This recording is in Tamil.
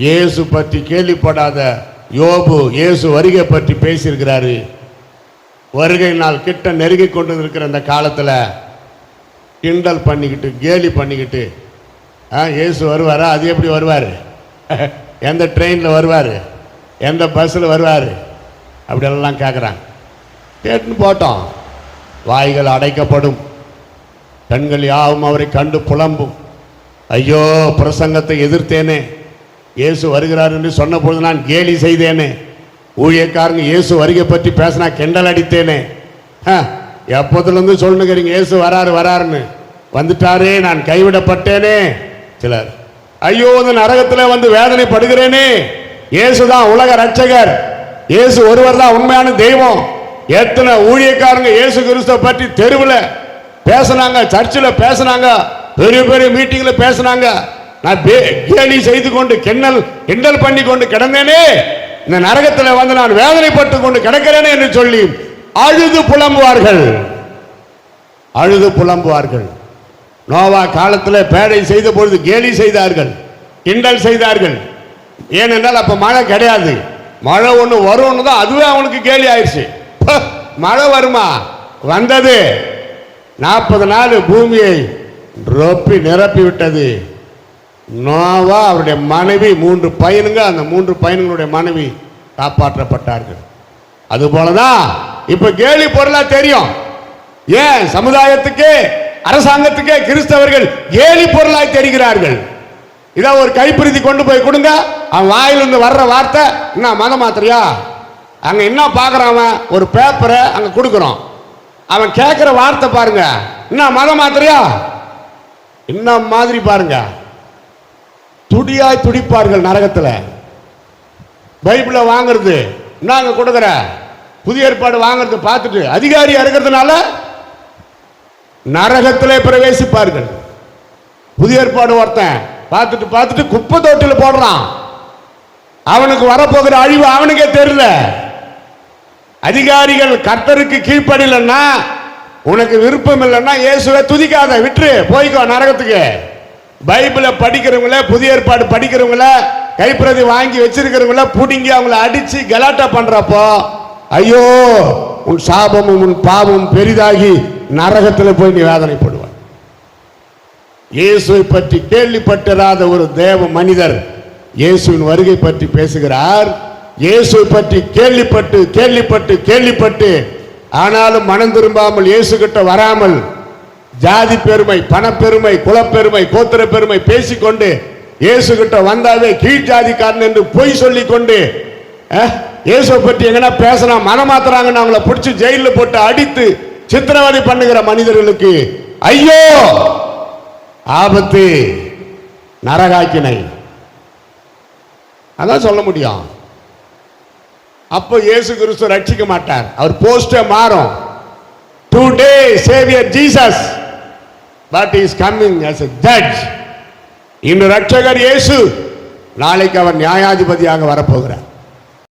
இயேசு பற்றி கேள்விப்படாத யோபு இயேசு வருகை பற்றி பேசியிருக்கிறாரு. வருகை நாள் கிட்ட நெருங்கி கொண்டு இருக்கிற அந்த காலத்தில் கிண்டல் பண்ணிக்கிட்டு கேலி பண்ணிக்கிட்டு இயேசு வருவாரா? அது எப்படி வருவார்? எந்த ட்ரெயினில் வருவார்? எந்த பஸ்ஸில் வருவார்? அப்படியெல்லாம் கேட்குறாங்க. கேட்டுன்னு போட்டோம். வாய்கள் அடைக்கப்படும், கண்கள் யாவும் அவரை கண்டு புலம்பும். ஐயோ, பிரசங்கத்தை எதிர்த்தேனே, இயேசு வருகிறார் என்று சொன்ன பொழுது நான் கேலி செய்தேனே, ஊழியக்காரங்க இயேசு வருகை பற்றி பேசினா கிண்டல் அடித்தேனே. எப்போதுலேருந்து சொல்லுங்கிறீங்க இயேசு வராரு வராருன்னு, வந்துட்டாரே, நான் கைவிடப்பட்டேனே. சிலர் ஐயோ, இந்த நரகத்தில் வந்து வேதனைப்படுகிறேனே, இயேசு தான் உலக ரட்சகர், இயேசு ஒருவர் தான் உண்மையான தெய்வம். எத்தனை ஊழியக்காரங்க இயேசு கிறிஸ்துவை பற்றி தெருவில் பேசினாங்க, சர்ச்சில் பேசினாங்க, பெரிய பெரிய மீட்டிங்கில் பேசினாங்க. நான் கேலி செய்து கொண்டு கிண்டல் பண்ணி கொண்டு கிடந்தேனே, இந்த நரகத்தில் வந்து நான் வேதனைப்பட்டு கொண்டு கிடக்கிறேனே என்று சொல்லி அழுது புலம்புவார்கள். அழுது புலம்புவார்கள். நோவா காலத்தில் பேடை செய்த பொழுது கேலி செய்தார்கள், கிண்டல் செய்தார்கள். ஏனென்றால் அப்ப மழை கிடையாது. மழை ஒன்று வரும்னு தான் அதுவே அவனுக்கு கேலி ஆயிடுச்சு. மழை வருமா? வந்தது. 40 நாள் பூமியை ரொப்பி நிரப்பி விட்டது. நோவா அவருடைய மனைவி 3 பையனுங்க, அந்த 3 பையன்களுடைய மனைவி காப்பாற்றப்பட்டார்கள். அதுபோலதான் இப்ப கேலி பொருளா தெரியும். ஏன் சமுதாயத்துக்கே அரசாங்கத்துக்கே கிறிஸ்தவர்கள் கேலி பொருளாய் தெரிகிறார்கள். இதை ஒரு கைப்பிரிதி கொண்டு போய் கொடுங்க, அவன் வாயிலிருந்து வர்ற வார்த்தை என்ன மத மாத்திரையா? அங்க என்ன பாக்குறான்? ஒரு பேப்பரை அங்க கொடுக்குறோம், அவன் கேட்கிற வார்த்தை பாருங்க, என்ன மத மாத்திரையா? என்ன மாதிரி பாருங்க, துடியாய் துடிப்பார்கள் நரகத்தில். பைபிளை வாங்குறது நாங்க கொடுக்குற புதிய ஏற்பாடு வாங்குறது பார்த்துட்டு அதிகாரியா இருக்கிறதுனால நரகத்திலே பிரவேசிப்பார்கள். புதிய ஏற்பாடு ஒருத்தன் பார்த்துட்டு குப்பை தொட்டில் போடுறான், அவனுக்கு வரப்போகிற அழிவு அவனுக்கே தெரியல. அதிகாரிகள் கர்த்தருக்கு கீழ்ப்படியலன்னா, உனக்கு விருப்பம் இல்லைன்னா இயேசுவை துதிக்காத, விட்டு போய்க்கோ நரகத்துக்கு. பைபிளை படிக்கிறவங்கள, புதிய ஏற்பாடு படிக்கிறவங்கள, கைப்பிரதி வாங்கி வச்சிருக்கிறவங்கள புடிங்கி அவங்கள அடிச்சு கலாட்டா பண்றப்போ ஐயோ, உன் சாபமும் உன் பாவமும் பெரிதாகி நரகத்தில் போய் நீ வேதனைப்படுவார். இயேசுவை பற்றி கேள்விப்பட்டிராத ஒரு தேவ மனிதர் இயேசுவின் வருகை பற்றி பேசுகிறார். இயேசுவை பற்றி கேள்விப்பட்டு ஆனாலும் மனம் திரும்பாமல் இயேசு கிட்ட வராமல் ஜாதி பெருமை, பணப்பெருமை, குலப்பெருமை, கோத்திர பெருமை பேசிக்கொண்டு இயேசு கிட்ட வந்தாவே கீழ் ஜாதிக்காரன் என்று பொய் சொல்லி கொண்டு இயேசுவை பற்றி எங்கன்னா பேசினா மனமாத்துறாங்கன்னு அவங்கள பிடிச்சி ஜெயிலில் போட்டு அடித்து சித்திரவதை பண்ணுகிற மனிதர்களுக்கு ஐயோ, ஆபத்து, நரகாக்கினை. அதான் சொல்ல முடியும். அப்போ இயேசு கிறிஸ்து ரட்சிக்க மாட்டார், அவர் போஸ்டே மாறும். Today Xavier Jesus, but is coming as a judge. இன்று ரட்சகர் இயேசு, நாளைக்கு அவர் நியாயாதிபதியாக வரப்போகிறார்.